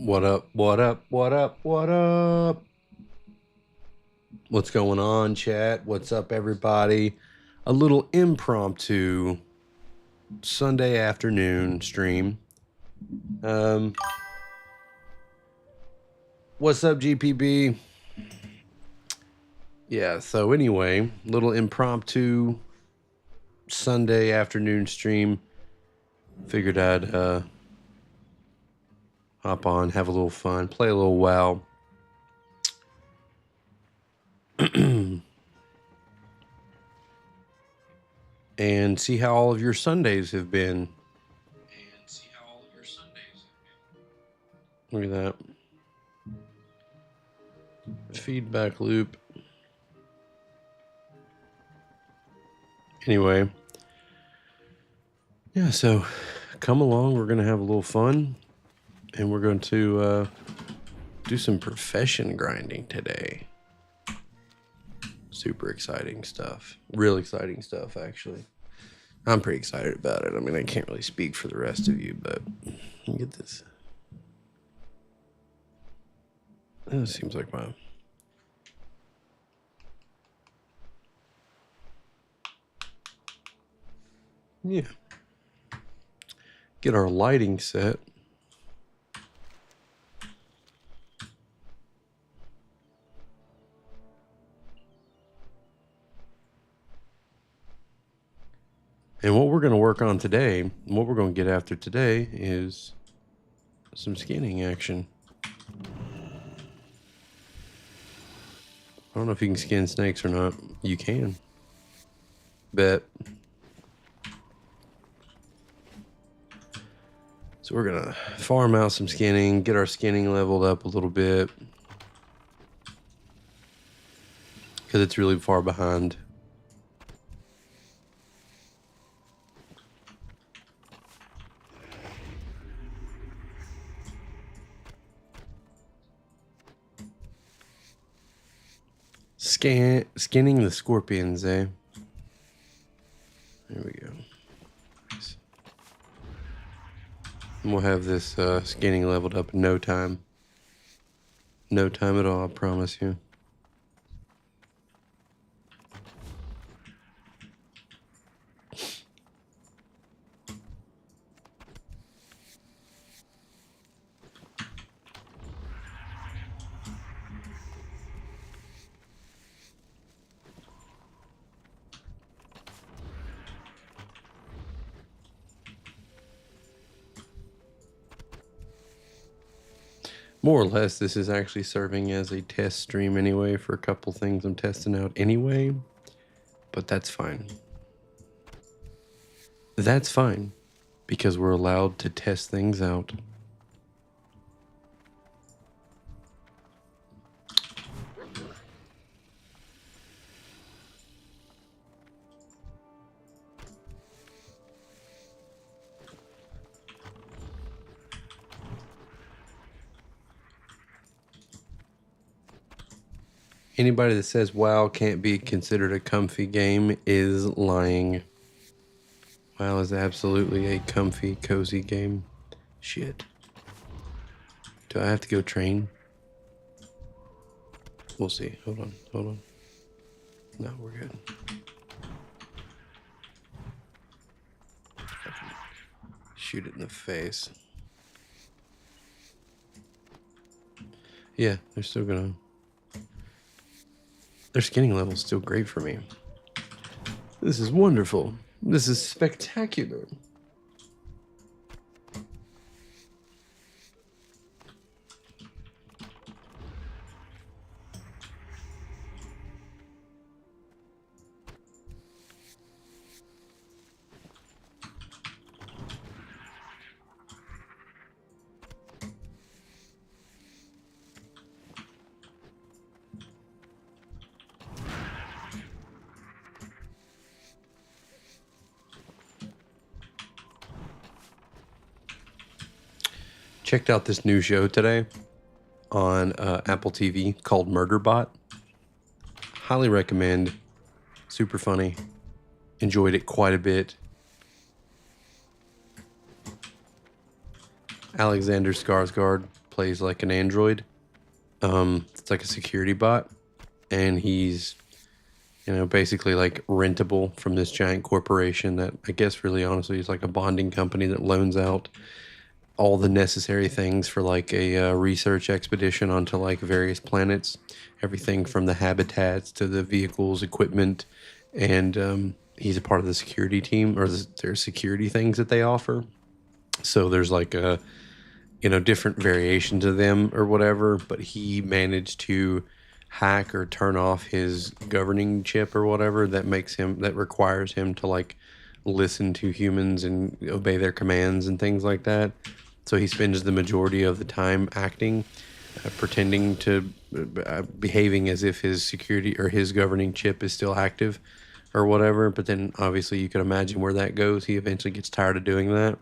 What up? What up? What up? What up? What's going on, chat? What's up, everybody? A little impromptu Sunday afternoon stream. What's up, GPB? Yeah, so anyway, little impromptu Sunday afternoon stream. Figured I'd hop on, have a little fun, play a little WoW. And see how all of your Sundays have been. Look at that. Feedback loop. Anyway. Yeah, so come along. We're going to have a little fun. And we're going to do some profession grinding today. Super exciting stuff. Real exciting stuff, actually. I'm pretty excited about it. I mean, I can't really speak for the rest of you, but let me get this. It seems like my... Yeah. Get our lighting set. And what we're going to work on today, and what we're going to get after today, is some skinning action. I don't know if you can skin snakes or not. You can. Bet. So we're going to farm out some skinning, get our skinning leveled up a little bit. Because it's really far behind. Skinning the scorpions, eh? There we go. Nice. And we'll have this skinning leveled up in no time. No time at all, I promise you. More or less, this is actually serving as a test stream anyway for a couple things I'm testing out anyway. But that's fine. That's fine. Because we're allowed to test things out. Anybody that says WoW can't be considered a comfy game is lying. WoW is absolutely a comfy, cozy game. Shit. Do I have to go train? We'll see. Hold on. Hold on. No, we're good. Shoot it in the face. Yeah, they're still gonna... Their skinning level is still great for me. This is wonderful. This is spectacular. Checked out this new show today on Apple TV called Murderbot. Highly recommend. Super funny. Enjoyed it quite a bit. Alexander Skarsgård plays like an android. It's like a security bot, and he's, you know, basically like rentable from this giant corporation that I guess really honestly is like a bonding company that loans out all the necessary things for like a research expedition onto like various planets, everything from the habitats to the vehicles, equipment, and he's a part of the security team, or there's security things that they offer. So there's like a, you know, different variations of them or whatever, but he managed to hack or turn off his governing chip or whatever that requires him to like listen to humans and obey their commands and things like that. So he spends the majority of the time acting, pretending to behaving as if his security or his governing chip is still active or whatever. But then obviously you can imagine where that goes. He eventually gets tired of doing that.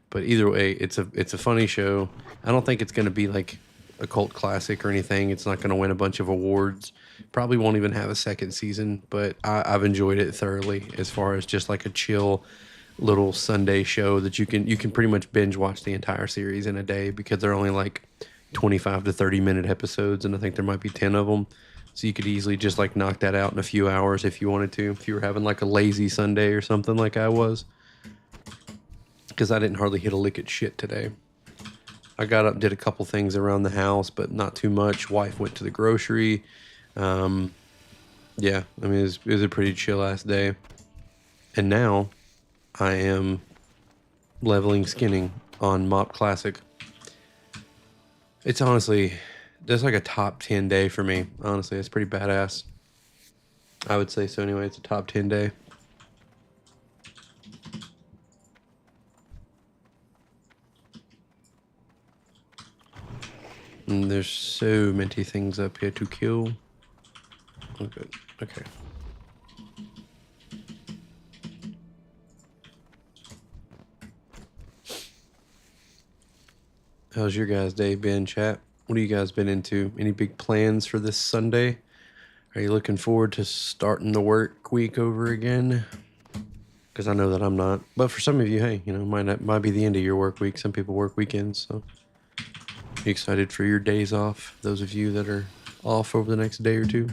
But either way, it's a funny show. I don't think it's going to be like a cult classic or anything. It's not going to win a bunch of awards. Probably won't even have a second season. But I've enjoyed it thoroughly as far as just like a chill little Sunday show that you can pretty much binge watch the entire series in a day, because they're only like 25 to 30-minute episodes, and I think there might be 10 of them. So you could easily just like knock that out in a few hours if you wanted to, if you were having like a lazy Sunday or something like I was. Because I didn't hardly hit a lick at shit today. I got up, did a couple things around the house, but not too much. Wife went to the grocery. Yeah, I mean, it was a pretty chill ass day. And now I am leveling skinning on MOP Classic. It's honestly, that's like a top 10 day for me. Honestly, it's pretty badass. I would say so anyway. It's a top 10 day. And there's so many things up here to kill. Oh, good. Okay. How's your guys' day been, chat? What have you guys been into? Any big plans for this Sunday? Are you looking forward to starting the work week over again? Because I know that I'm not. But for some of you, hey, you know, might be the end of your work week. Some people work weekends, so you excited for your days off? Those of you that are off over the next day or two.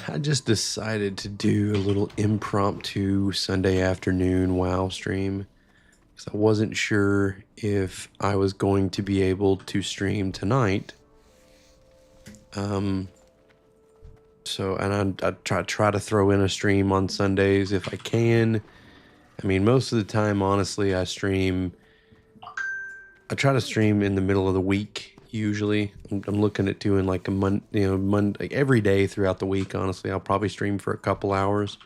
I just decided to do a little impromptu Sunday afternoon WoW stream, because I wasn't sure if I was going to be able to stream tonight. So, and I try to throw in a stream on Sundays if I can. I mean, most of the time, honestly, I try to stream in the middle of the week. Usually, I'm looking at doing like a Monday, like every day throughout the week. Honestly, I'll probably stream for a couple hours.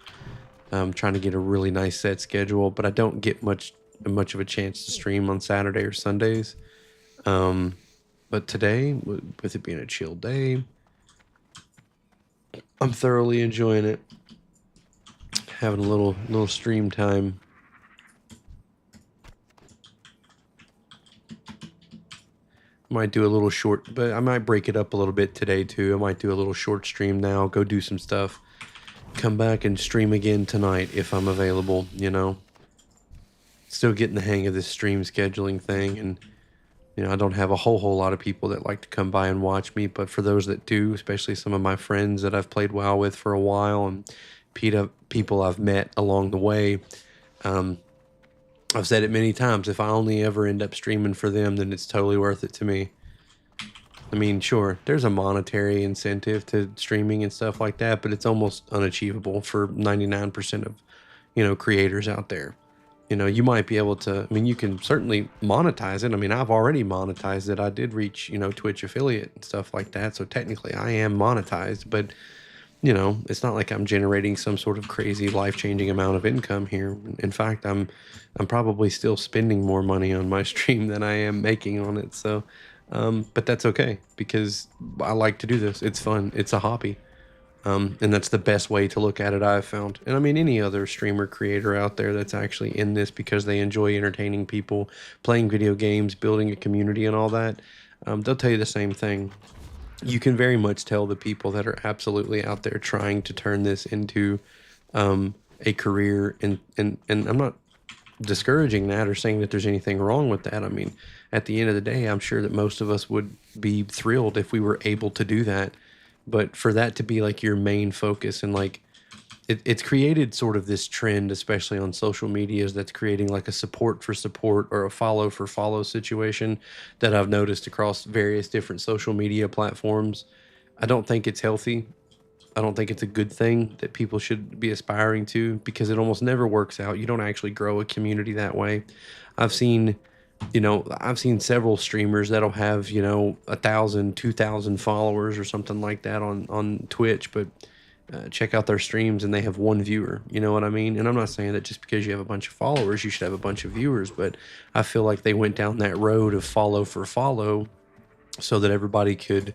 I'm trying to get a really nice set schedule, but I don't get much of a chance to stream on Saturday or Sundays. But today, with it being a chill day, I'm thoroughly enjoying it. Having a little stream time. Might do a little short, but I might break it up a little bit today too. I might do a little short stream now, go do some stuff, come back and stream again tonight if I'm available, you know. Still getting the hang of this stream scheduling thing, and you know, I don't have a whole lot of people that like to come by and watch me, but for those that do, especially some of my friends that I've played WoW with for a while and people I've met along the way, I've said it many times, if I only ever end up streaming for them, then it's totally worth it to me. I mean, sure, there's a monetary incentive to streaming and stuff like that, but it's almost unachievable for 99% of, you know, creators out there. You know, you might be able to, I mean, you can certainly monetize it. I mean, I've already monetized it. I did reach, you know, Twitch affiliate and stuff like that. So technically I am monetized, but you know, it's not like I'm generating some sort of crazy life-changing amount of income here. In fact, I'm probably still spending more money on my stream than I am making on it. So, but that's okay, because I like to do this. It's fun. It's a hobby. And that's the best way to look at it, I've found. And I mean, any other streamer creator out there that's actually in this because they enjoy entertaining people, playing video games, building a community, and all that, they'll tell you the same thing. You can very much tell the people that are absolutely out there trying to turn this into a career. And I'm not discouraging that or saying that there's anything wrong with that. I mean, at the end of the day, I'm sure that most of us would be thrilled if we were able to do that. But for that to be like your main focus and like it's created sort of this trend, especially on social medias, that's creating like a support for support or a follow for follow situation that I've noticed across various different social media platforms. I don't think it's healthy. I don't think it's a good thing that people should be aspiring to because it almost never works out. You don't actually grow a community that way. I've seen, I've seen several streamers that'll have, 1,000, 2,000 followers or something like that on Twitch, but check out their streams and they have one viewer. You know what I mean? And I'm not saying that just because you have a bunch of followers, you should have a bunch of viewers, but I feel like they went down that road of follow for follow so that everybody could,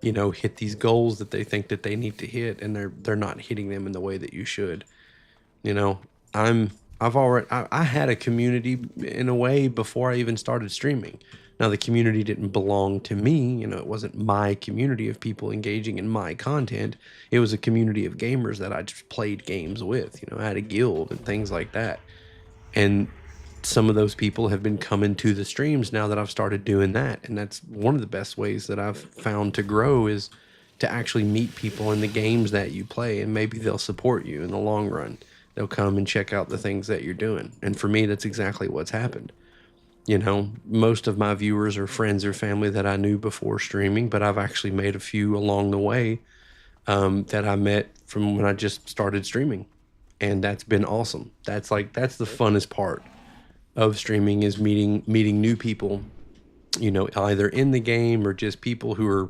hit these goals that they think that they need to hit, and they're not hitting them in the way that you should. You know, I'm I had a community in a way before I even started streaming. Now the community didn't belong to me, it wasn't my community of people engaging in my content. It was a community of gamers that I just played games with, I had a guild and things like that. And some of those people have been coming to the streams now that I've started doing that. And that's one of the best ways that I've found to grow is to actually meet people in the games that you play, and maybe they'll support you in the long run. They'll come and check out the things that you're doing. And for me, that's exactly what's happened. Most of my viewers are friends or family that I knew before streaming, but I've actually made a few along the way that I met from when I just started streaming. And that's been awesome. That's the funnest part of streaming is meeting new people, either in the game or just people who are,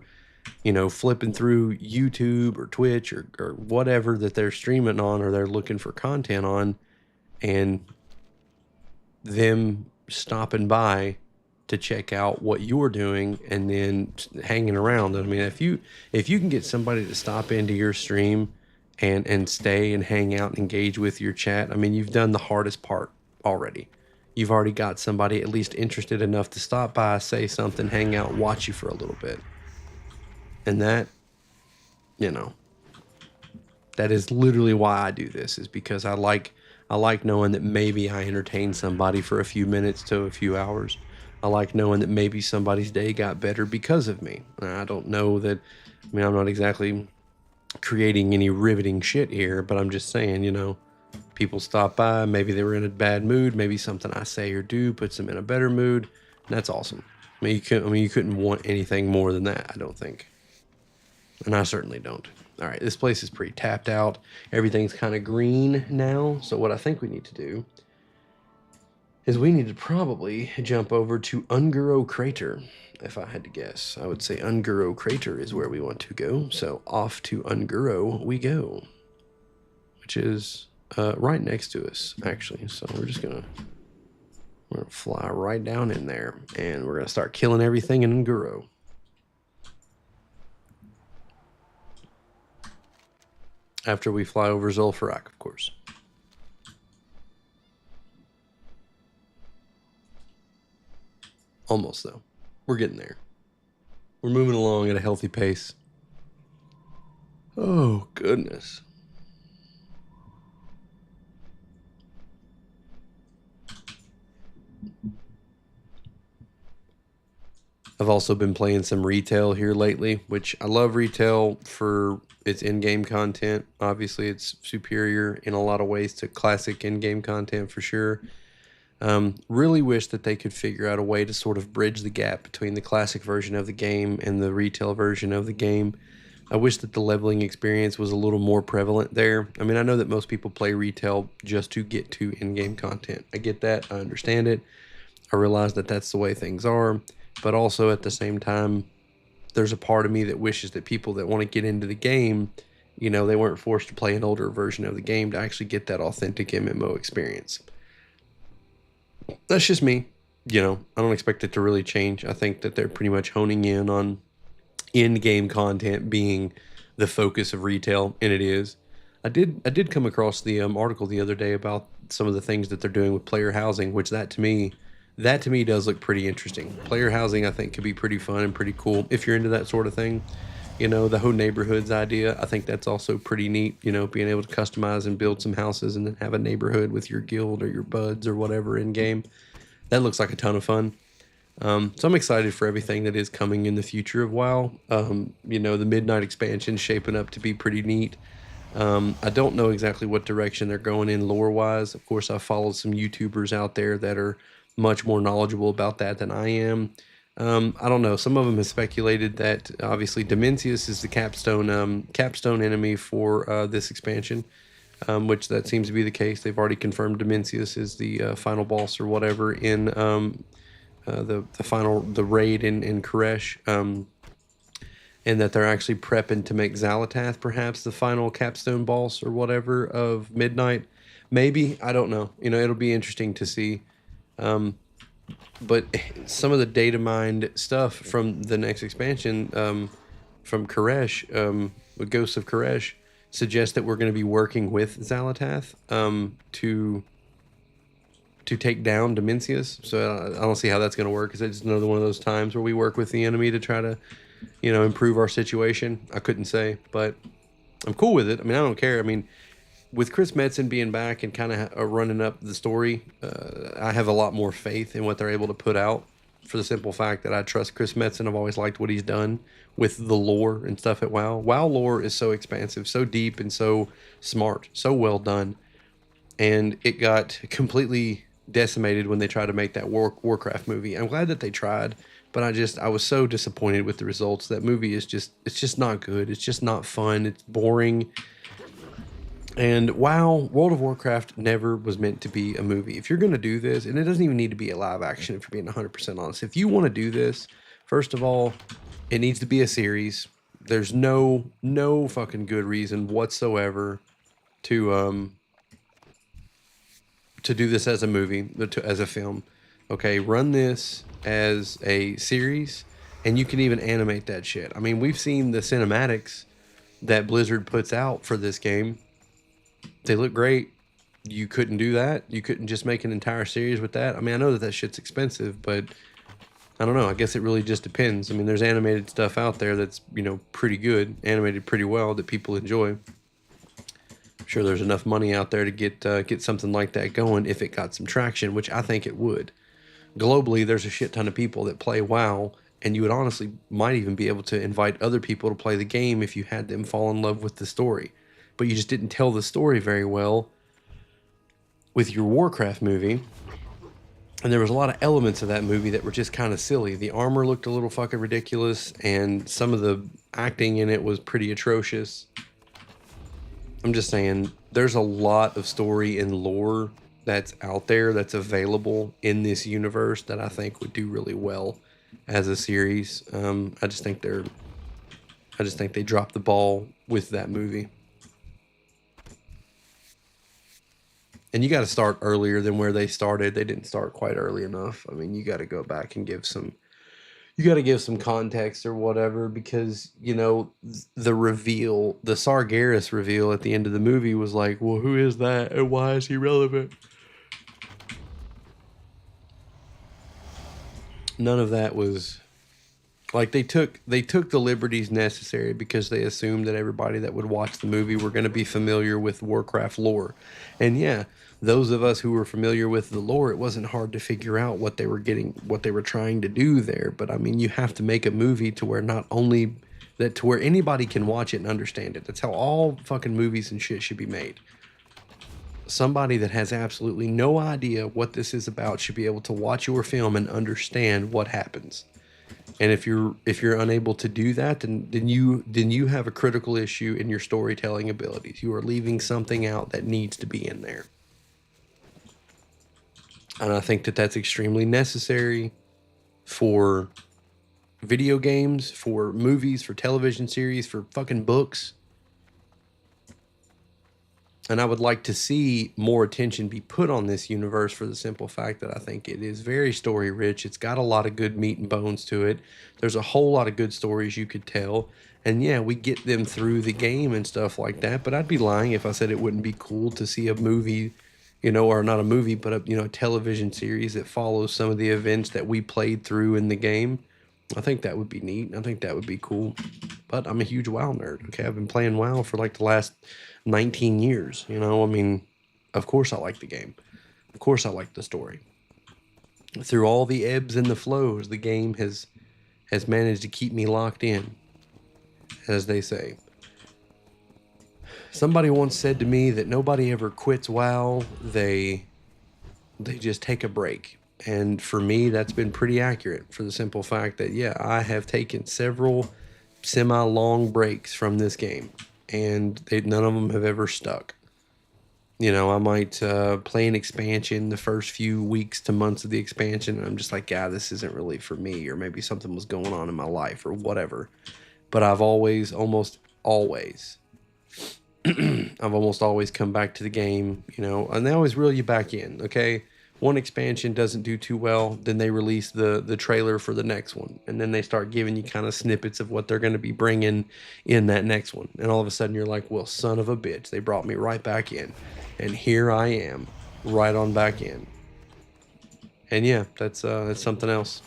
flipping through YouTube or Twitch or whatever that they're streaming on or they're looking for content on, and them stopping by to check out what you're doing and then hanging around. I mean, if you can get somebody to stop into your stream and stay and hang out and engage with your chat, I mean, you've done the hardest part already. You've already got somebody at least interested enough to stop by, say something, hang out, watch you for a little bit. And that, you know, that is literally why I do this, is because I like knowing that maybe I entertained somebody for a few minutes to a few hours. I like knowing that maybe somebody's day got better because of me. I don't know that, I mean, I'm not exactly creating any riveting shit here, but I'm just saying, people stop by, maybe they were in a bad mood, maybe something I say or do puts them in a better mood, and that's awesome. You couldn't want anything more than that, I don't think. And I certainly don't. All right, this place is pretty tapped out. Everything's kind of green now. So what I think we need to do is we need to probably jump over to Unguro Crater. If I had to guess, I would say Unguro Crater is where we want to go. So off to Unguro we go, which is right next to us, actually. So we're gonna fly right down in there, and we're gonna start killing everything in Unguro. After we fly over Zul'Farrak, of course. Almost, though. We're getting there. We're moving along at a healthy pace. Oh, goodness. I've also been playing some retail here lately, which I love retail for its in-game content. Obviously, it's superior in a lot of ways to classic in-game content for sure. Really wish that they could figure out a way to sort of bridge the gap between the classic version of the game and the retail version of the game. I wish that the leveling experience was a little more prevalent there. I mean, I know that most people play retail just to get to in-game content. I get that. I understand it. I realize that that's the way things are. But also at the same time, there's a part of me that wishes that people that want to get into the game, they weren't forced to play an older version of the game to actually get that authentic MMO experience. That's just me. I don't expect it to really change. I think that they're pretty much honing in on in-game content being the focus of retail, and it is. I did come across the article the other day about some of the things that they're doing with player housing, which that to me does look pretty interesting. Player housing, I think, could be pretty fun and pretty cool if you're into that sort of thing. You know, the whole neighborhoods idea, I think that's also pretty neat. You know, being able to customize and build some houses and then have a neighborhood with your guild or your buds or whatever in game. That looks like a ton of fun. So I'm excited for everything that is coming in the future of WoW. You know, the Midnight expansion shaping up to be pretty neat. I don't know exactly what direction they're going in lore wise. Of course, I've followed some YouTubers out there that are much more knowledgeable about that than I am. I don't know. Some of them have speculated that obviously Dimensius is the capstone enemy for this expansion, which that seems to be the case. They've already confirmed Dimensius is the final boss or whatever in the raid in Koresh. And that they're actually prepping to make Xalatath perhaps the final capstone boss or whatever of Midnight. Maybe, I don't know. You know, it'll be interesting to see. But some of the data mined stuff from the next expansion, from Koresh, with Ghosts of Koresh, suggests that we're going to be working with Xalatath to take down Dimensius. So I don't see how that's going to work, because it's another one of those times where we work with the enemy to try to, you know, improve our situation. I couldn't say, but I'm cool with it. I mean, I don't care. I mean, with Chris Metzen being back and kind of running up the story, I have a lot more faith in what they're able to put out, for the simple fact that I trust Chris Metzen. I've always liked what he's done with the lore and stuff at WoW. WoW lore is so expansive, so deep, and so smart, so well done. And it got completely decimated when they tried to make that Warcraft movie. I'm glad that they tried, but I was so disappointed with the results. That movie is it's just not good. It's just not fun. It's boring. And WoW, World of Warcraft never was meant to be a movie. If you're going to do this, and it doesn't even need to be a live action, if you're being 100% honest. If you want to do this, first of all, it needs to be a series. There's no fucking good reason whatsoever to do this as a movie, as a film. Okay, run this as a series, and you can even animate that shit. I mean, we've seen the cinematics that Blizzard puts out for this game. They look great. You couldn't do that. You couldn't just make an entire series with that. I mean, I know that shit's expensive, but I don't know. I guess it really just depends. I mean, there's animated stuff out there that's, you know, pretty good, animated pretty well, that people enjoy. I'm sure there's enough money out there to get something like that going if it got some traction, which I think it would. Globally, there's a shit ton of people that play WoW, and you would honestly might even be able to invite other people to play the game if you had them fall in love with the story. But you just didn't tell the story very well with your Warcraft movie. And there was a lot of elements of that movie that were just kind of silly. The armor looked a little fucking ridiculous, and some of the acting in it was pretty atrocious. I'm just saying, there's a lot of story and lore that's out there, that's available in this universe, that I think would do really well as a series. I just think they dropped the ball with that movie. And you got to start earlier than where they started. They didn't start quite early enough. I mean, you got to go back and give some context or whatever, because, you know, the Sargeras reveal at the end of the movie was like, well, who is that and why is he relevant? None of that was like, they took the liberties necessary because they assumed that everybody that would watch the movie were going to be familiar with Warcraft lore. And yeah, those of us who were familiar with the lore, it wasn't hard to figure out what they were trying to do there. But I mean, you have to make a movie to where to where anybody can watch it and understand it. That's how all fucking movies and shit should be made. Somebody that has absolutely no idea what this is about should be able to watch your film and understand what happens. And if you're unable to do that, then you have a critical issue in your storytelling abilities. You are leaving something out that needs to be in there. And I think that that's extremely necessary for video games, for movies, for television series, for fucking books. And I would like to see more attention be put on this universe for the simple fact that I think it is very story rich. It's got a lot of good meat and bones to it. There's a whole lot of good stories you could tell. And yeah, we get them through the game and stuff like that. But I'd be lying if I said it wouldn't be cool to see a movie, or not a movie, but a television series that follows some of the events that we played through in the game. I think that would be neat. I think that would be cool. But I'm a huge WoW nerd. Okay, I've been playing WoW for like the last 19 years. I mean, of course I like the game. Of course I like the story. Through all the ebbs and the flows, the game has managed to keep me locked in, as they say. Somebody once said to me that nobody ever quits WoW. They just take a break. And for me, that's been pretty accurate for the simple fact that, yeah, I have taken several semi-long breaks from this game, and none of them have ever stuck. I might play an expansion the first few weeks to months of the expansion, and I'm just like, yeah, this isn't really for me, or maybe something was going on in my life or whatever. But I've almost always come back to the game, and they always reel you back in, okay? One expansion doesn't do too well, then they release the trailer for the next one, and then they start giving you kind of snippets of what they're going to be bringing in that next one, and all of a sudden you're like, well, son of a bitch, they brought me right back in, and here I am, right on back in. And yeah, that's something else.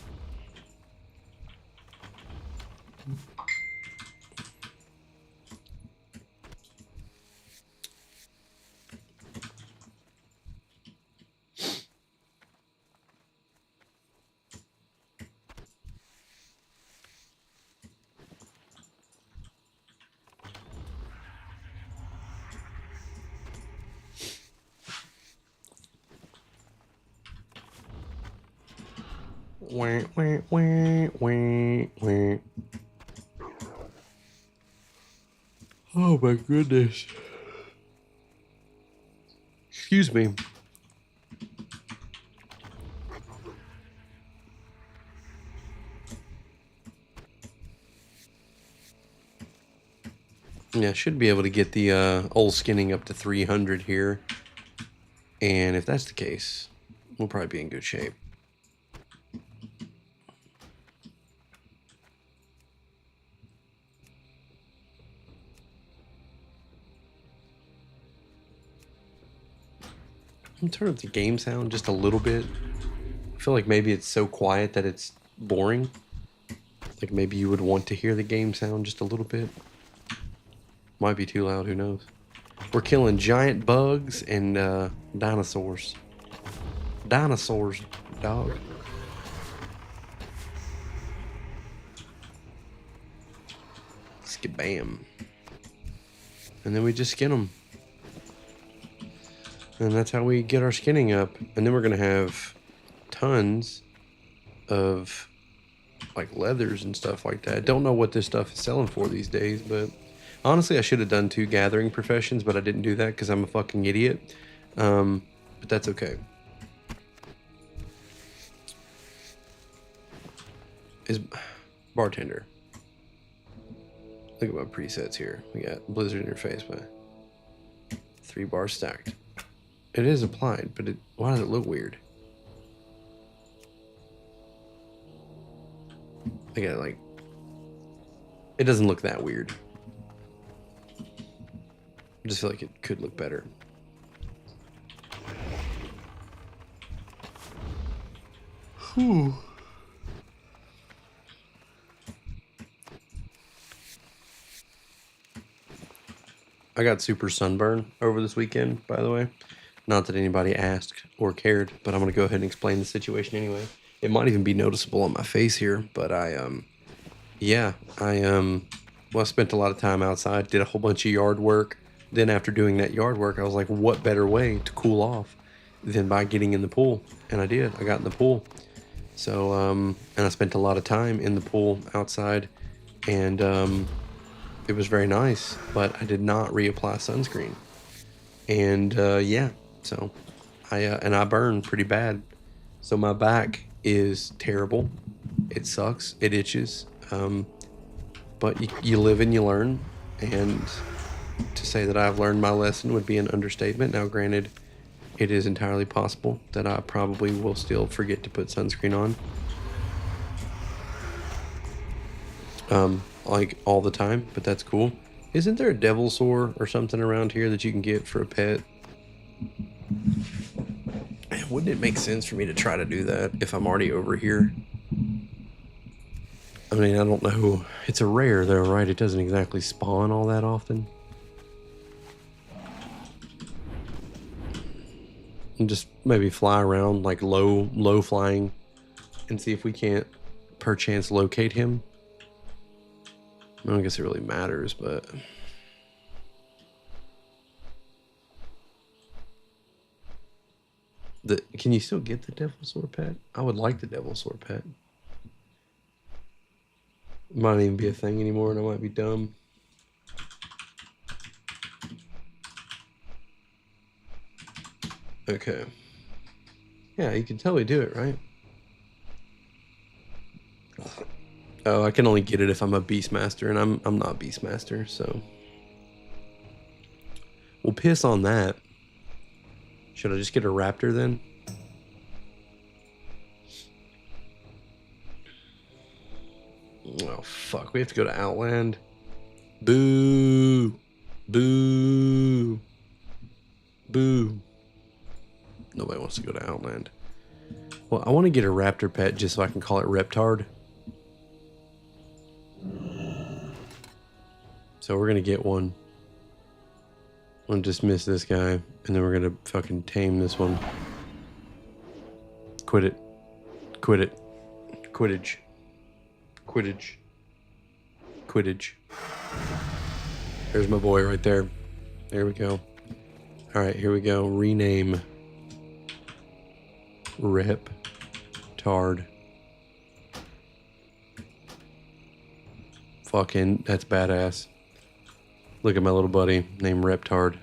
Wah, wah, wah, wah, wah. Oh my goodness. Excuse me. Yeah, should be able to get the old skinning up to 300 here. And if that's the case, we'll probably be in good shape. I'm gonna turn up the game sound just a little bit. I feel like maybe it's so quiet that it's boring. Like maybe you would want to hear the game sound just a little bit. Might be too loud, who knows. We're killing giant bugs and dinosaurs. Dinosaurs, dog. Skibam. And then we just skin them. And that's how we get our skinning up. And then we're going to have tons of like leathers and stuff like that. Don't know what this stuff is selling for these days, but honestly, I should have done 2 gathering professions, but I didn't do that because I'm a fucking idiot. But that's okay. Is bartender. Look at my presets here. We got Blizzard in your face, but 3 bars stacked. It is applied, but why does it look weird? I got like, it doesn't look that weird. I just feel like it could look better. Whew. I got super sunburn over this weekend, by the way. Not that anybody asked or cared, but I'm going to go ahead and explain the situation anyway. It might even be noticeable on my face here, but I spent a lot of time outside, did a whole bunch of yard work. Then after doing that yard work, I was like, what better way to cool off than by getting in the pool? And I did. I got in the pool. So, and I spent a lot of time in the pool outside, and it was very nice, but I did not reapply sunscreen. And so I burn pretty bad. So my back is terrible. It sucks. It itches. But you live and you learn. And To say that I've learned my lesson would be an understatement. Now, granted, it is entirely possible that I probably will still forget to put sunscreen on. Like all the time, but that's cool. Isn't there a devil sore or something around here that you can get for a pet? Wouldn't it make sense for me to try to do that if I'm already over here? I mean, I don't know. It's a rare though, right? It doesn't exactly spawn all that often. And just maybe fly around like low flying and see if we can't perchance locate him. I don't guess it really matters, but can you still get the devil sword pet? I would like the devil sword pet. It might not even be a thing anymore, and I might be dumb. Okay. Yeah, you can totally do it, right? Oh, I can only get it if I'm a Beastmaster, and I'm not Beastmaster, so we'll piss on that. Should I just get a raptor then? Oh fuck, we have to go to Outland. Boo. Boo. Boo. Nobody wants to go to Outland. Well, I want to get a raptor pet just so I can call it Reptard. So we're gonna get one. I'm gonna dismiss this guy, and then we're gonna fucking tame this one. Quit it. Quit it. Quidditch. Quidditch. Quidditch. There's my boy right there. There we go. Alright, here we go. Rename. Reptard. Fucking, that's badass. Look at my little buddy named Reptard.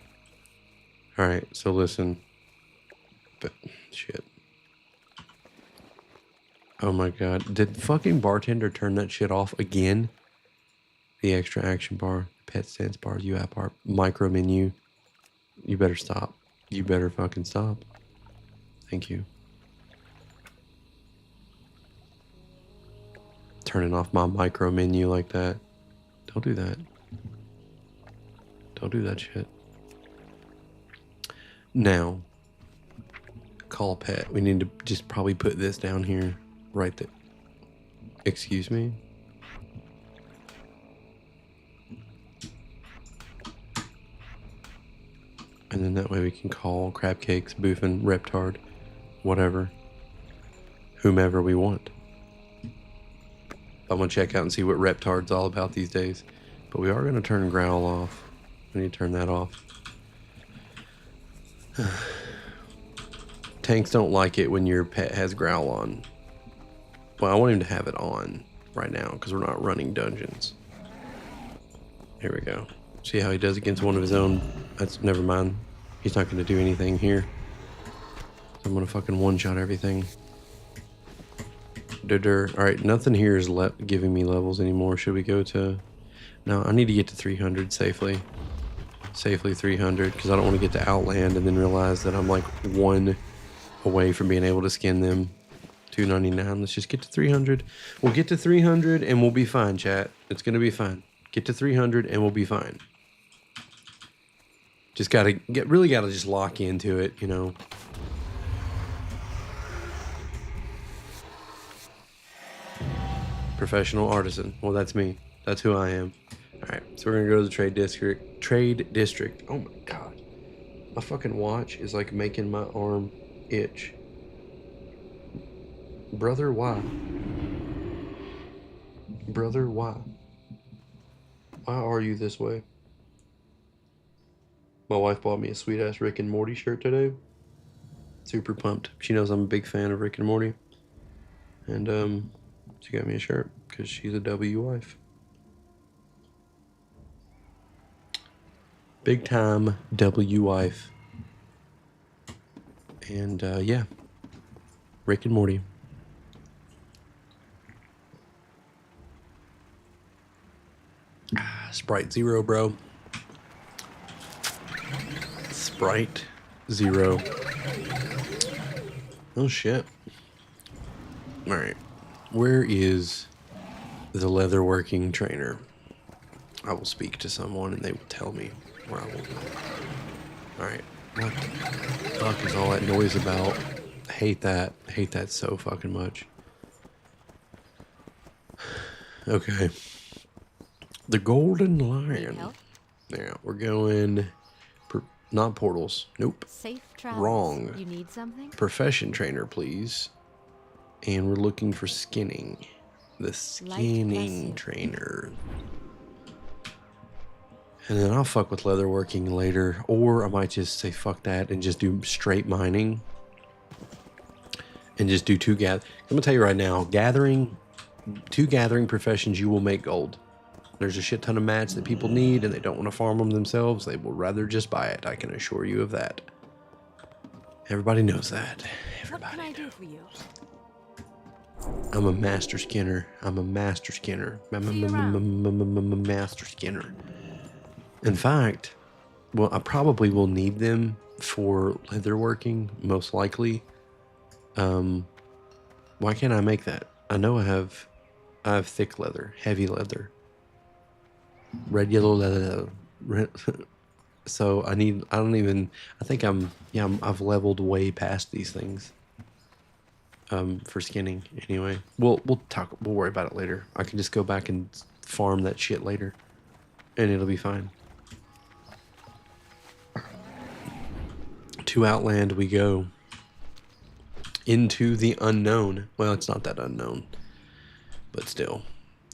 Alright, so listen. But, shit. Oh my god. Did fucking bartender turn that shit off again? The extra action bar, pet stance bar, UI bar, micro menu. You better stop. You better fucking stop. Thank you. Turning off my micro menu like that. Don't do that. Don't do that shit. Now, call pet. We need to just probably put this down here. Right there. Excuse me? And then that way we can call Crab Cakes, Boofin, Reptard, whatever. Whomever we want. I'm going to check out and see what Reptard's all about these days. But we are going to turn Growl off. We need to turn that off. Tanks don't like it when your pet has Growl on. Well, I want him to have it on right now because we're not running dungeons. Here we go. See how he does against one of his own. That's never mind. He's not going to do anything here. So I'm going to fucking one-shot everything. Alright, nothing here is giving me levels anymore. Should we go to... No, I need to get to 300 safely. Safely 300 because I don't want to get to Outland and then realize that I'm like one away from being able to skin them. 299. Let's just get to 300. We'll get to 300 and we'll be fine, chat. It's going to be fine. Get to 300 and we'll be fine. Just really gotta just lock into it, you know. Professional artisan. Well, that's me. That's who I am. Alright, so we're gonna go to the trade district. Oh my god. My fucking watch is like making my arm itch. Brother, why? Brother, why? Why are you this way? My wife bought me a sweet ass Rick and Morty shirt today. Super pumped. She knows I'm a big fan of Rick and Morty. And she got me a shirt because she's a W wife. Big time W wife. And yeah. Rick and Morty. Sprite Zero, bro. Bright 0. Oh shit. Alright. Where is the leatherworking trainer? I will speak to someone and they will tell me where I will go. Alright. What the fuck is all that noise about? I hate that. I hate that so fucking much. Okay. The Golden Lion. Yeah, we're going... not portals. Nope. Safe travels. Wrong. You need something? Profession trainer, please. And we're looking for skinning. The skinning trainer. And then I'll fuck with leatherworking later. Or I might just say fuck that and just do straight mining. And just do two gather. I'm going to tell you right now. Two gathering professions, you will make gold. There's a shit ton of mats that people need and they don't want to farm them themselves. They will rather just buy it. I can assure you of that. Everybody knows that. Everybody knows. What can I do for you? I'm a master skinner. I'm a master skinner. Master skinner. In fact, well, I probably will need them for leatherworking, most likely. Why can't I make that? I know I have thick leather, heavy leather, red, yellow leather. So I think I've leveled way past these things. For skinning anyway. We'll worry about it later. I can just go back and farm that shit later and it'll be fine. To Outland we go. Into the unknown. Well, it's not that unknown, but still.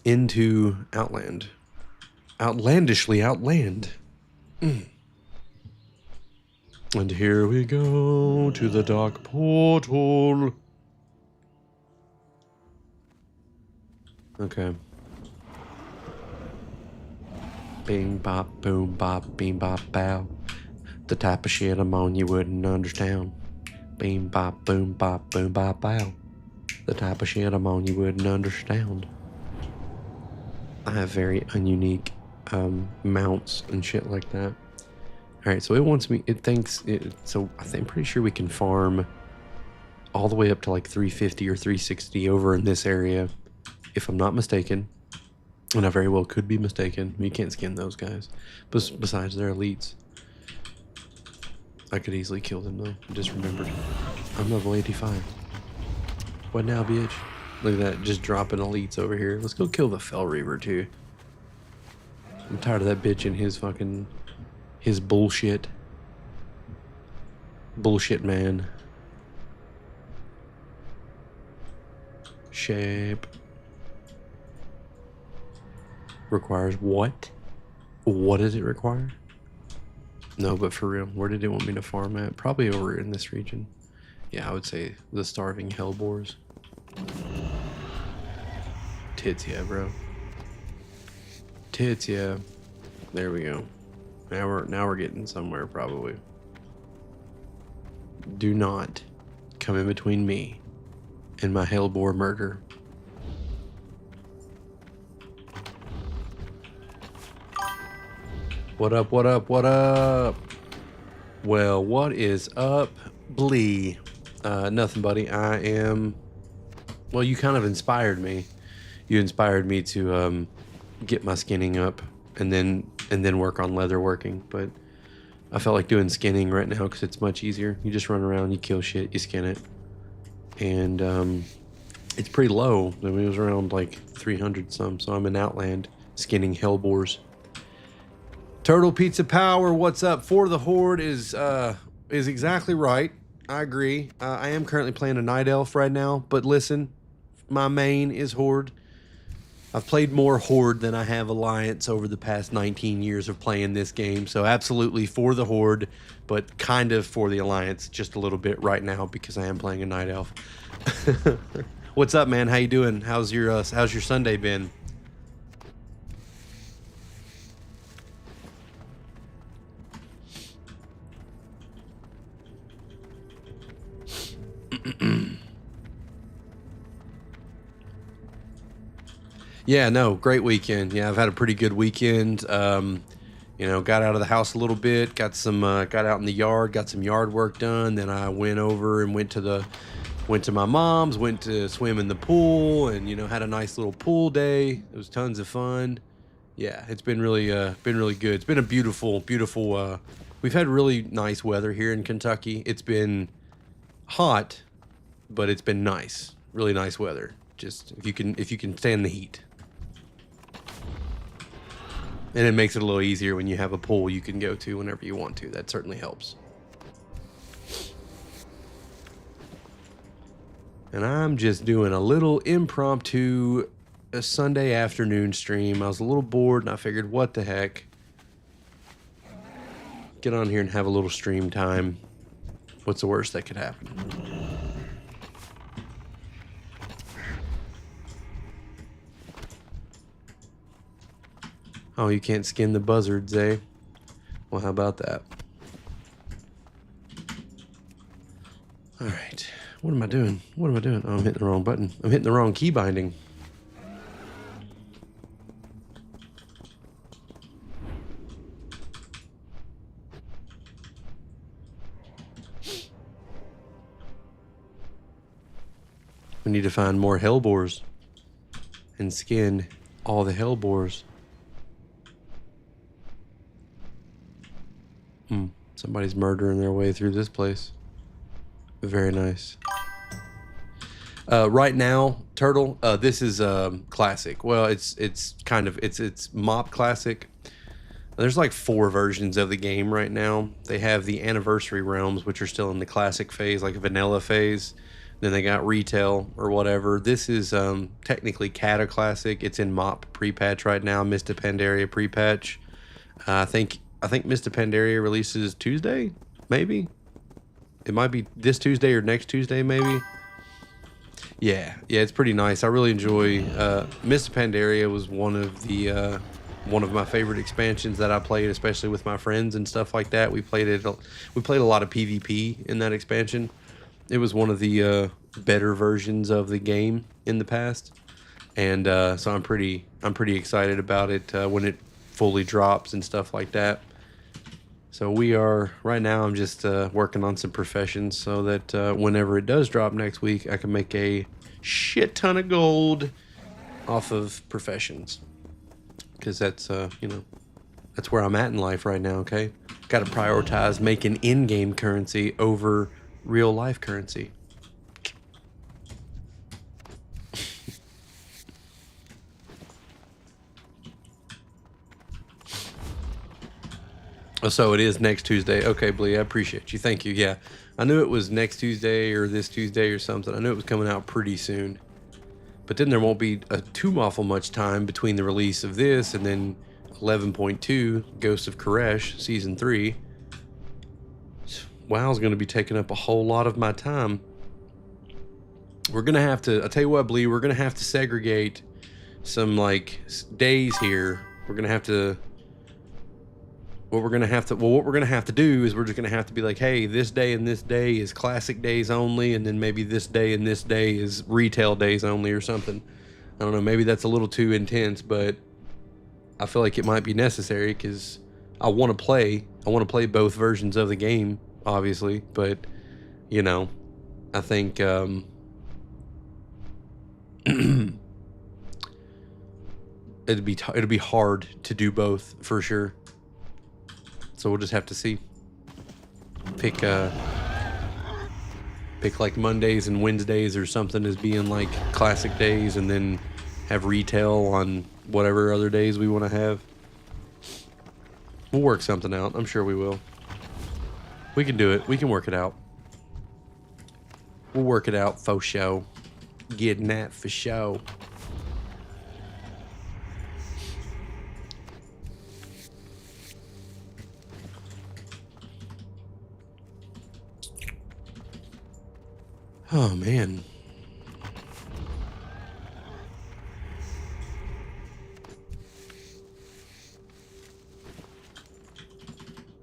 Into Outland. Outlandishly outland. And here we go to the dark portal. Okay. Bing bop boom bop beam bop bow. The type of shit I'm on you wouldn't understand. Beam bop boom bop bow. The type of shit I'm on you wouldn't understand. I have very ununique mounts and shit like that. Alright, so it wants me, so I'm pretty sure we can farm all the way up to like 350 or 360 over in this area, if I'm not mistaken. And I very well could be mistaken. You can't skin those guys. Besides, they're elites. I could easily kill them though. I just remembered. I'm level 85. What now, bitch? Look at that, just dropping elites over here. Let's go kill the Fell Reaver too. I'm tired of that bitch and his bullshit. Bullshit man. Shape. Requires what? What does it require? No, but for real, where did it want me to farm at? Probably over in this region. Yeah, I would say the starving hellbores. Tits, yeah, bro. Tits, yeah. There we go. Now we're getting somewhere, probably. Do not come in between me and my hellbore murder. What up, what up, what up? Well, what is up, Blee? Nothing, buddy. Well, you kind of inspired me. You inspired me to get my skinning up and then work on leatherworking, but I felt like doing skinning right now because it's much easier. You just run around, you kill shit, you skin it. And it's pretty low. I mean, it was around like 300 some, so I'm in Outland skinning hellbores. Turtle Pizza Power, what's up? For the Horde is exactly right. I agree. I am currently playing a Night Elf right now, but listen, my main is Horde. I've played more Horde than I have Alliance over the past 19 years of playing this game, so absolutely for the Horde, but kind of for the Alliance just a little bit right now because I am playing a Night Elf. What's up, man? How you doing? How's your Sunday been? Yeah, no, great weekend. Yeah, I've had a pretty good weekend. You know, got out of the house a little bit, got out in the yard, got some yard work done. Then I went over and went to my mom's, went to swim in the pool, and you know, had a nice little pool day. It was tons of fun. Yeah, it's been really good. It's been a beautiful. We've had really nice weather here in Kentucky. It's been hot, but it's been nice. Really nice weather. Just if you can stand the heat. And it makes it a little easier when you have a pool you can go to whenever you want to. That certainly helps. And I'm just doing a little impromptu Sunday afternoon stream. I was a little bored and I figured, what the heck? Get on here and have a little stream time. What's the worst that could happen? Oh, you can't skin the buzzards, eh? Well, how about that? All right. What am I doing? What am I doing? Oh, I'm hitting the wrong button. I'm hitting the wrong key binding. We need to find more hellbores and skin all the hellbores. Somebody's murdering their way through this place. Very nice. Right now, Turtle, this is classic. Well, it's MOP classic. There's like 4 versions of the game right now. They have the anniversary realms, which are still in the classic phase, like a vanilla phase. Then they got retail or whatever. This is technically Cata Classic. It's in MOP PrePatch right now. Mista Pandaria PrePatch. I think Mista Pandaria releases Tuesday, maybe. It might be this Tuesday or next Tuesday, maybe. Yeah, it's pretty nice. I really enjoy. Mista Pandaria was one of my favorite expansions that I played, especially with my friends and stuff like that. We played a lot of PvP in that expansion. It was one of the better versions of the game in the past, and so I'm pretty excited about it when it fully drops and stuff like that. So we are right now. I'm just working on some professions so that whenever it does drop next week, I can make a shit ton of gold off of professions, because that's that's where I'm at in life right now. Okay, got to prioritize making in-game currency over real life currency. So it is next Tuesday. Okay, Blee, I appreciate you. Thank you. Yeah, I knew it was next Tuesday or this Tuesday or something. I knew it was coming out pretty soon. But then there won't be too awful much time between the release of this and then 11.2 Ghosts of Koresh Season 3. WoW's going to be taking up a whole lot of my time. We're going to have to, I'll tell you what, Blee, we're going to have to segregate some like days here. We're going to have to, what we're going to have to do is we're just going to have to be like, hey, this day and this day is classic days only, and then maybe this day and this day is retail days only or something. I don't know, maybe that's a little too intense, but I feel like it might be necessary because I want to play both versions of the game, obviously, but you know, I think it'd be hard to do both for sure. So we'll just have to see. Pick like Mondays and Wednesdays or something as being like classic days, and then have retail on whatever other days we want to have. We'll work something out. I'm sure we will. We can do it. We can work it out. We'll work it out for show. Getting that for show. Oh, man.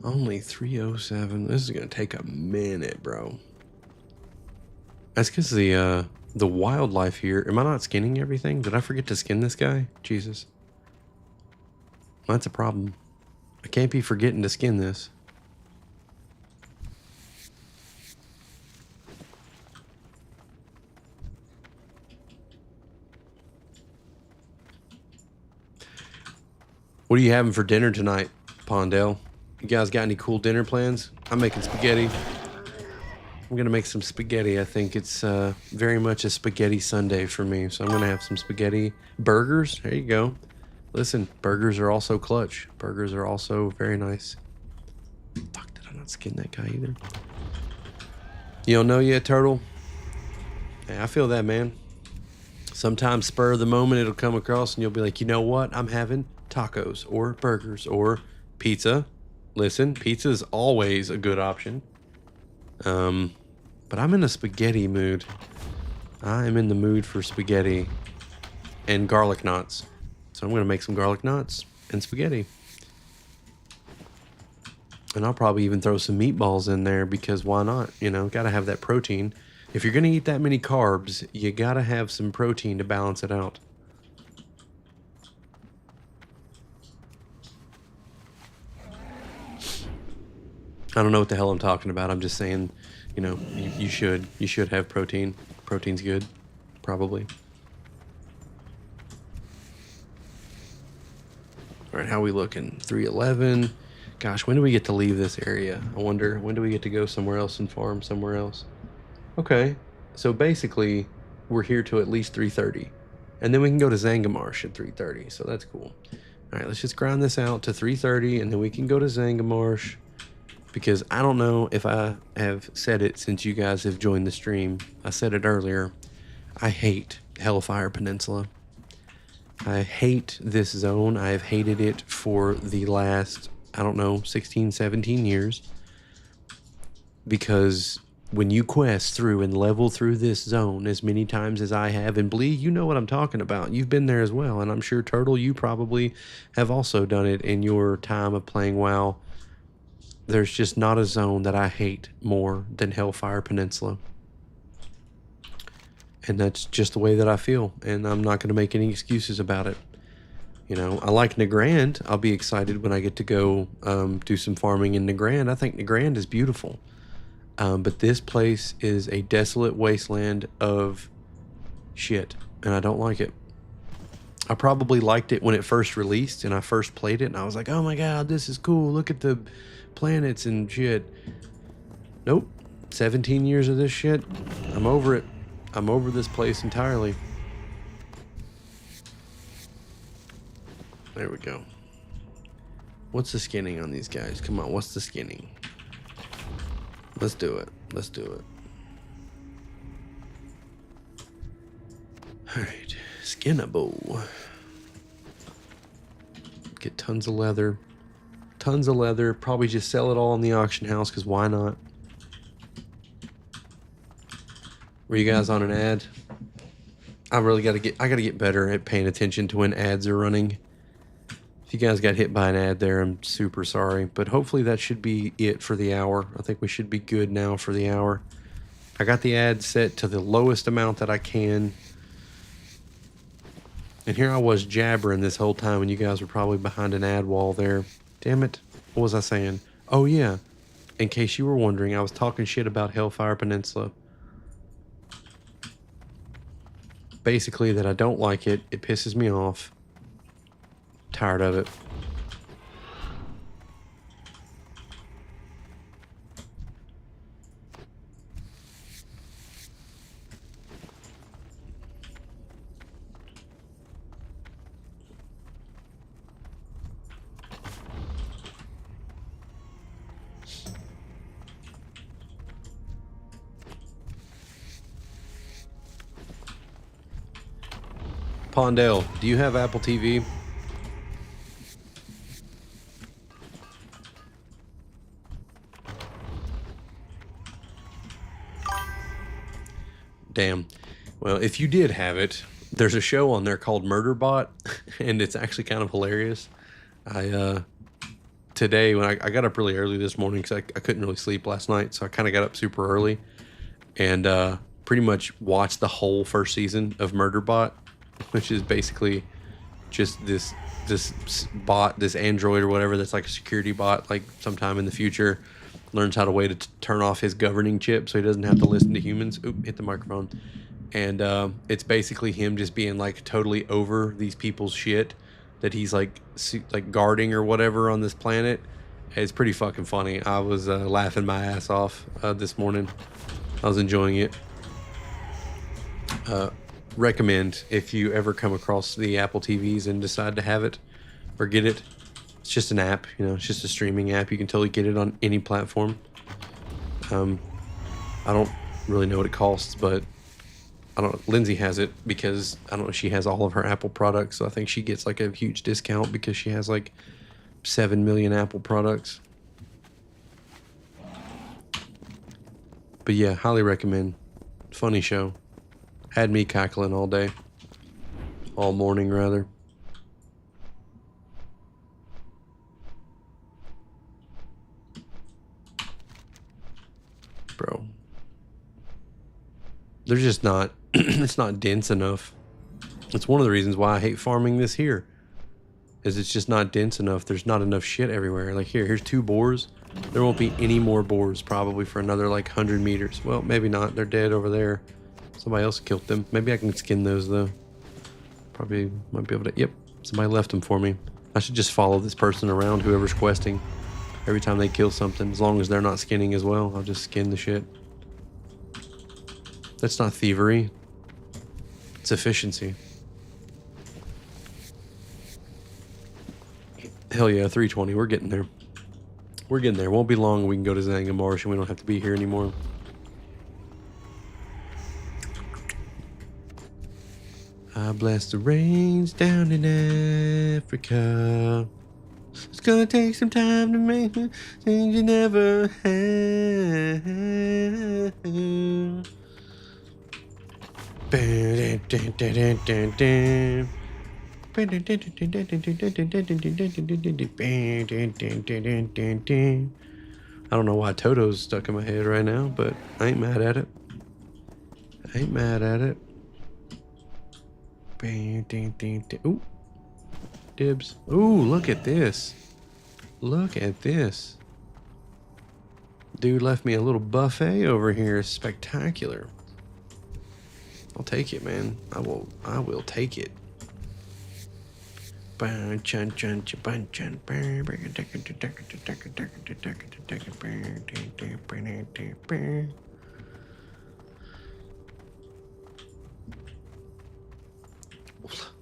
Only 307. This is going to take a minute, bro. That's because the wildlife here. Am I not skinning everything? Did I forget to skin this guy? Jesus. Well, that's a problem. I can't be forgetting to skin this. What are you having for dinner tonight, Pondell? You guys got any cool dinner plans? I'm making spaghetti. I'm gonna make some spaghetti. I think it's very much a spaghetti Sunday for me. So I'm gonna have some spaghetti. Burgers, there you go. Listen, burgers are also clutch. Burgers are also very nice. Fuck, did I not skin that guy either? You don't know yet, Turtle? Hey, I feel that, man. Sometimes spur of the moment it'll come across and you'll be like, you know what? I'm having tacos or burgers or pizza. Listen, pizza is always a good option. But I'm in a spaghetti mood. I am in the mood for spaghetti and garlic knots. So I'm going to make some garlic knots and spaghetti. And I'll probably even throw some meatballs in there because why not? You know, got to have that protein. If you're going to eat that many carbs, you got to have some protein to balance it out. I don't know what the hell I'm talking about. I'm just saying, you know, you should have protein. Protein's good, probably. All right, how are we looking? 311. Gosh, when do we get to leave this area? I wonder, when do we get to go somewhere else and farm somewhere else? Okay, so basically, we're here till at least 3:30. And then we can go to Zangamarsh at 3:30, so that's cool. All right, let's just grind this out to 3:30, and then we can go to Zangamarsh. Because I don't know if I have said it since you guys have joined the stream. I said it earlier. I hate Hellfire Peninsula. I hate this zone. I have hated it for the last, I don't know, 16, 17 years. Because when you quest through and level through this zone as many times as I have, and Blee, you know what I'm talking about. You've been there as well. And I'm sure, Turtle, you probably have also done it in your time of playing WoW. There's just not a zone that I hate more than Hellfire Peninsula. And that's just the way that I feel. And I'm not going to make any excuses about it. You know, I like Nagrand. I'll be excited when I get to go do some farming in Nagrand. I think Nagrand is beautiful. But this place is a desolate wasteland of shit. And I don't like it. I probably liked it when it first released and I first played it. And I was like, oh my God, this is cool. Look at the planets and shit. Nope. 17 years of this shit. I'm over it. I'm over this place entirely. There we go. What's the skinning on these guys? Come on, what's the skinning? Let's do it. Let's do it. Alright. Skinnable. Get tons of leather. Tons of leather. Probably just sell it all in the auction house, because why not? Were you guys on an ad? I gotta get better at paying attention to when ads are running. If you guys got hit by an ad there, I'm super sorry. But hopefully that should be it for the hour. I think we should be good now for the hour. I got the ad set to the lowest amount that I can. And here I was jabbering this whole time, and you guys were probably behind an ad wall there. Damn it. What was I saying? Oh, yeah. In case you were wondering, I was talking shit about Hellfire Peninsula. Basically, that I don't like it. It pisses me off. Tired of it. Pondell, do you have Apple TV? Damn. Well, if you did have it, there's a show on there called Murderbot, and it's actually kind of hilarious. Today, when I got up really early this morning because I couldn't really sleep last night, so I kind of got up super early and pretty much watched the whole first season of Murderbot, which is basically just this bot, this android or whatever that's like a security bot, like sometime in the future, learns how to turn off his governing chip so he doesn't have to listen to humans. Oop, hit the microphone. And it's basically him just being like totally over these people's shit that he's like guarding or whatever on this planet. It's pretty fucking funny. I was laughing my ass off this morning. I was enjoying it. Recommend if you ever come across the Apple TVs and decide to have it or get it. It's just an app, you know, it's just a streaming app. You can totally get it on any platform. I don't really know what it costs, but I don't know. Lindsay has it because I don't know, she has all of her Apple products, so I think she gets like a huge discount because she has like 7 million Apple products. But yeah, highly recommend. Funny show. Had me cackling all day. All morning, rather. Bro. They're just not... it's not dense enough. It's one of the reasons why I hate farming this here. Is it's just not dense enough. There's not enough shit everywhere. Like here's 2 boars. There won't be any more boars probably for another like 100 meters. Well, maybe not. They're dead over there. Somebody else killed them. Maybe I can skin those though. Probably might be able to. Yep, somebody left them for me. I should just follow this person around, whoever's questing. Every time they kill something, as long as they're not skinning as well, I'll just skin the shit. That's not thievery. It's efficiency. Hell yeah, 320. We're getting there. We're getting there. Won't be long. We can go to Zanga Marsh and we don't have to be here anymore. I bless the rains down in Africa. It's gonna take some time to make the things you never had. I don't know why Toto's stuck in my head right now, but I ain't mad at it. I ain't mad at it. Ooh. Dibs. Ooh, look at this. Look at this. Dude left me a little buffet over here. Spectacular. I'll take it, man. I will take it. I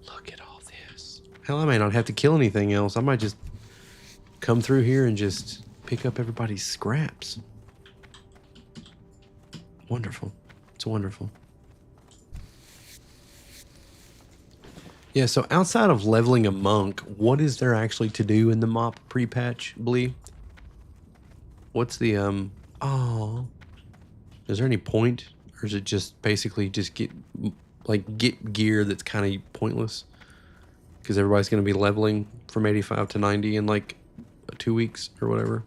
Look at all this. Hell, I may not have to kill anything else. I might just come through here and just pick up everybody's scraps. Wonderful. It's wonderful. Yeah, so outside of leveling a monk, what is there actually to do in the MOP pre-patch, Blee? What's the, is there any point? Or is it just basically just get gear that's kind of pointless? Because everybody's going to be leveling from 85 to 90 in like 2 weeks or whatever.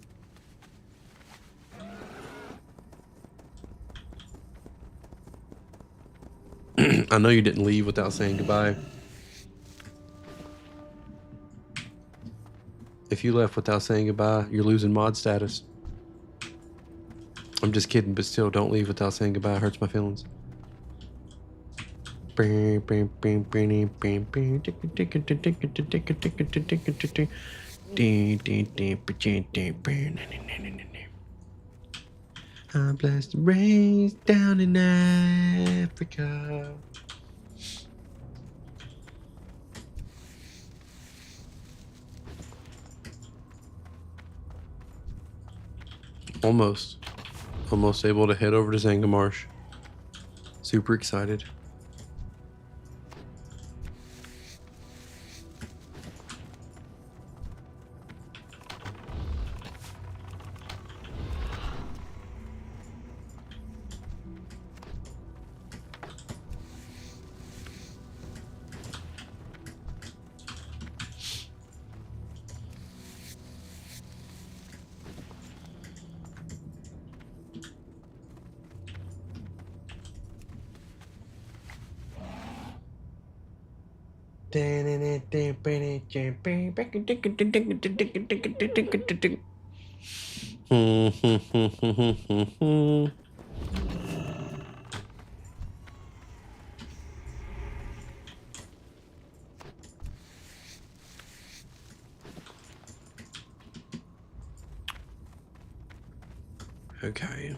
I know you didn't leave without saying goodbye. If you left without saying goodbye, you're losing mod status. I'm just kidding, but still, don't leave without saying goodbye. It hurts my feelings. I bless the rains down in Africa. Almost able to head over to Zanga Marsh. Super excited. Okay.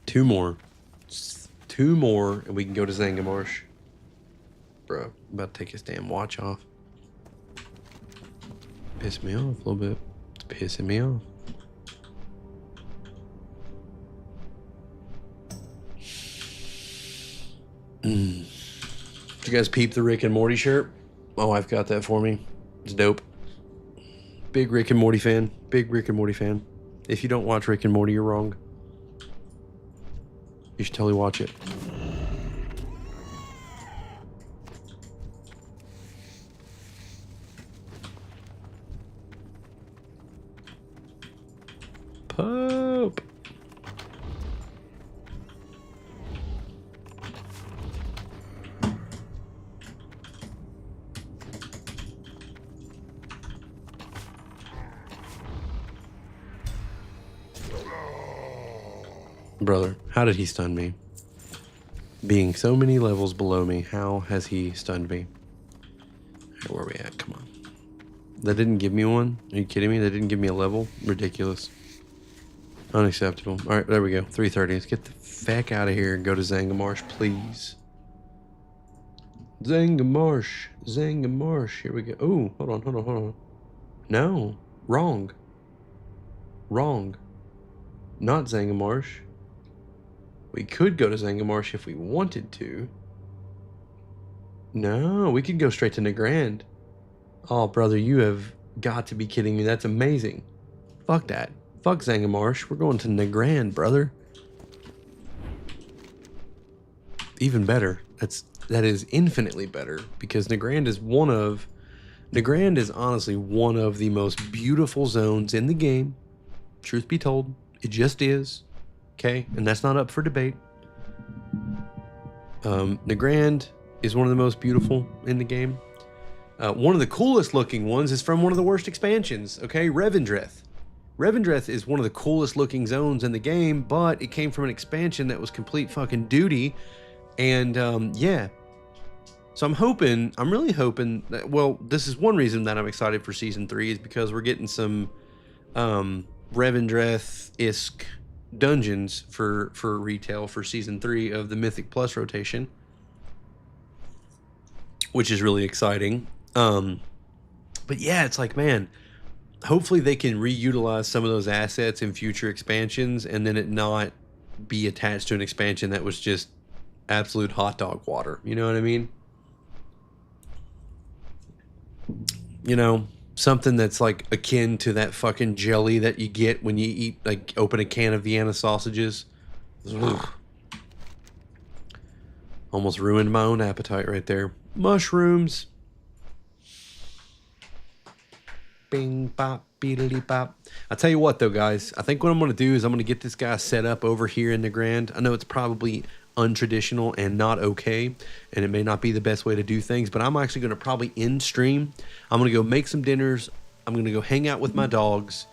Two more. Two more, and we can go to Zangamarsh. Bro, I'm about to take his damn watch off. Piss me off a little bit. It's pissing me off. Did you guys peep the Rick and Morty shirt? My wife got that for me. It's dope. Big Rick and Morty fan. Big Rick and Morty fan. If you don't watch Rick and Morty, you're wrong. You should totally watch it. Pope. Brother, how did he stun me? Being so many levels below me, how has he stunned me? Where are we at? Come on. That didn't give me one? Are you kidding me? That didn't give me a level? Ridiculous. Unacceptable. All right, there we go. 3:30. Let's get the feck out of here and go to Zangamarsh, please. Zangamarsh. Zangamarsh. Here we go. Oh, hold on. No. Wrong. Not Zangamarsh. We could go to Zangamarsh if we wanted to. No, we could go straight to Nagrand. Oh, brother, you have got to be kidding me. That's amazing. Fuck that. Fuck Zangamarsh. We're going to Nagrand, brother. Even better. That is infinitely better, because Nagrand is honestly one of the most beautiful zones in the game. Truth be told, it just is. Okay, and that's not up for debate. Nagrand is one of the most beautiful in the game. One of the coolest looking ones is from one of the worst expansions. Okay, Revendreth. Revendreth is one of the coolest looking zones in the game, but it came from an expansion that was complete fucking duty. And yeah. So I'm really hoping that, well, this is one reason that I'm excited for Season 3 is because we're getting some Revendreth-esque dungeons for retail for Season 3 of the Mythic Plus rotation, which is really exciting. But yeah, it's like, man, hopefully they can reutilize some of those assets in future expansions and then it not be attached to an expansion that was just absolute hot dog water. You know what I mean? You know, something that's like akin to that fucking jelly that you get when you eat, like, open a can of Vienna sausages. Ugh. Almost ruined my own appetite right there. Mushrooms. Bing, bop, beedly bop. I'll tell you what, though, guys. I think what I'm going to do is I'm going to get this guy set up over here in Nagrand. I know it's probably untraditional and not okay, and it may not be the best way to do things, but I'm actually going to probably end stream. I'm going to go make some dinners. I'm going to go hang out with my dogs,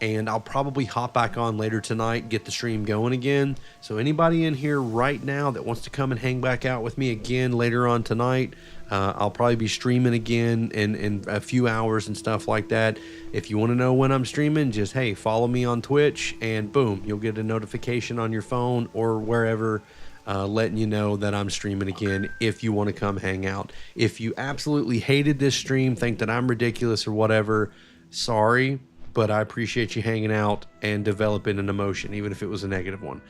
and I'll probably hop back on later tonight, get the stream going again. So anybody in here right now that wants to come and hang back out with me again later on tonight, I'll probably be streaming again in a few hours and stuff like that. If you want to know when I'm streaming, just, hey, follow me on Twitch, and boom, you'll get a notification on your phone or wherever, letting you know that I'm streaming again if you want to come hang out. If you absolutely hated this stream, think that I'm ridiculous or whatever, sorry, but I appreciate you hanging out and developing an emotion, even if it was a negative one.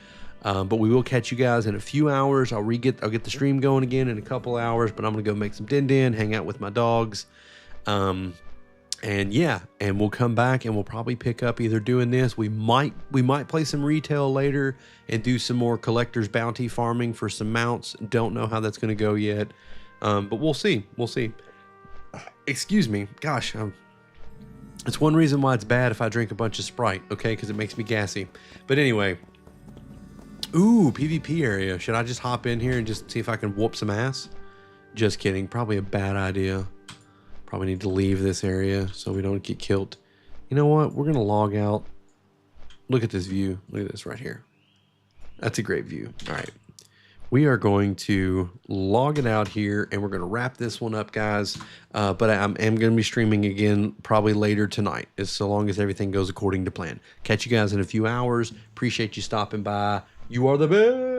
But we will catch you guys in a few hours. I'll get the stream going again in a couple hours, but I'm gonna go make some din, hang out with my dogs. And yeah, and we'll come back and we'll probably pick up either doing this. We might play some retail later and do some more collector's bounty farming for some mounts. Don't know how that's gonna go yet. But we'll see. Excuse me. Gosh, it's one reason why it's bad if I drink a bunch of Sprite, okay? Because it makes me gassy. But anyway, Ooh, PvP area. Should I just hop in here and just see if I can whoop some ass? Just kidding. Probably a bad idea. Probably need to leave this area so we don't get killed. You know what? We're going to log out. Look at this view. Look at this right here. That's a great view. All right. We are going to log it out here and we're going to wrap this one up, guys. But I am going to be streaming again probably later tonight, as so long as everything goes according to plan. Catch you guys in a few hours. Appreciate you stopping by. You are the best.